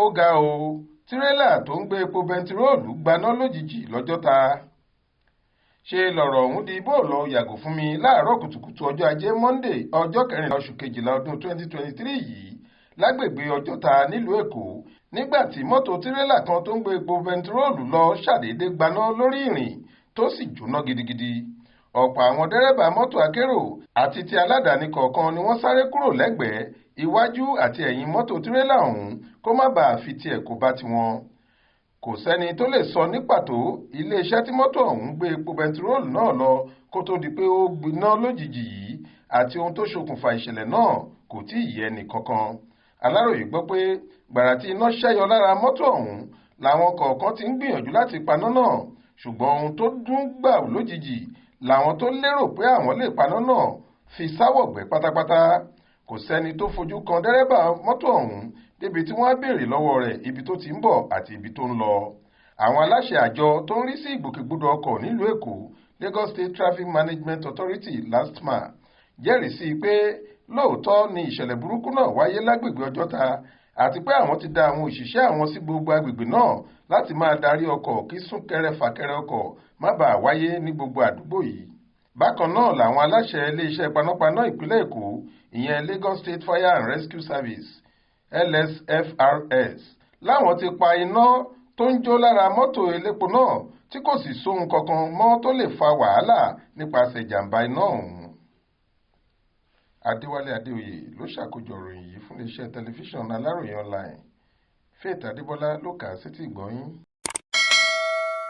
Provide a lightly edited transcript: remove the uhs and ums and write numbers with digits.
ó ga o tirẹ́là tó ń gbé epo bẹntiróòlù gbaná lójijì lọ́jọ́ta. ṣe lọ̀rọ̀ ọ̀hún di bó lọ yàgò fún mi láàárọ̀ kùtùkùtù ọjọ́ ajé Monday ọjọ́ 14 oṣù kejìlá ọdún 2023 yìí lágbègbè ọjọ́ta nílùú Èkó nígbà tí mọ́tò tirẹ́là kan tó ń gbé epo bẹntiróòlù lọ ṣàdédé gbaná lórí ìrìn tó sì jóná gidigidi. ọ̀pọ̀ àwọn dẹ́rẹ́bà mọ́tò akérò àti ti aládàáni kọ̀ọ̀kan ni wọ́n sáré kúrò lẹ́gbẹ̀ẹ́ iwájú àti ẹ̀yìn mọ́tò tirẹ́là ọ̀hún kó má bàa fi tiẹ̀ kó bá tiwọn. kò sẹ́ni tó lè sọ ní pàtó iléeṣẹ́ tí mọ́tò ọ̀hún gbé epo bẹntiróòlù náà lọ kó tó di pé ó gbiná lójijì yìí àti ohun tó ṣokùnfà ìṣẹ̀lẹ̀ náà kò tí ì yé ẹnì kankan. Aláròyé gbọ́ pé gbàrà tí iná ṣẹ́yọ lára mọ́tò ọ̀hún làwọn kọ̀ọ̀kan ti ń gbìyànjú láti paná náà, ṣùgbọ́n ohun tó dún gbà lójijì làwọn tó lérò pé àwọn lè paná náà fi sáwọ̀gbẹ́ pátápátá. kò sẹ́ni tó fojú kan dẹ́rẹ́bà mọ́tò ọ̀hún débi tí wọ́n á béèrè lọ́wọ́ rẹ̀ ibi tó ti ń bọ̀ àti ibi tó ń lọ. àwọn aláṣẹ àjọ tó ń rí sí ìgbòkègbodò ọkọ̀ nílùú Èkó Lagos State Traffic Management Authority LASTMA jẹ́rìí sí pé lóòótọ́ ni ìṣẹ̀lẹ̀ burúkú náà wáyé lágbègbè Ọjọ́ta àti pé àwọn ti dá àwọn òṣìṣẹ́ àwọn sí gbogbo agbègbè náà láti máa darí ọkọ̀ kí súnkẹrẹ fàkẹrẹ ọkọ̀ má bàa wáyé ní gbogbo àdúgbò yìí. bákan náà làwọn aláṣẹ iléeṣẹ́ panápaná ìpínlẹ̀ Èkó ìyẹn Lagos State Fire and Rescue Service LSFRS láwọn ti pa iná tó ń jó lára mọ́tò elépo náà tí kò sì sóhun kankan mọ́ tó lè fa wàhálà nípasẹ̀ ìjàmbá iná ọ̀hún. Adéwálé Adéoyè ló ṣàkójọ ìròyìn yìí fún iléeṣẹ́ tẹlifíṣàn Aláròyé online. Faith Adébọ́lá ló kà á sétí ìgbọ́ yín.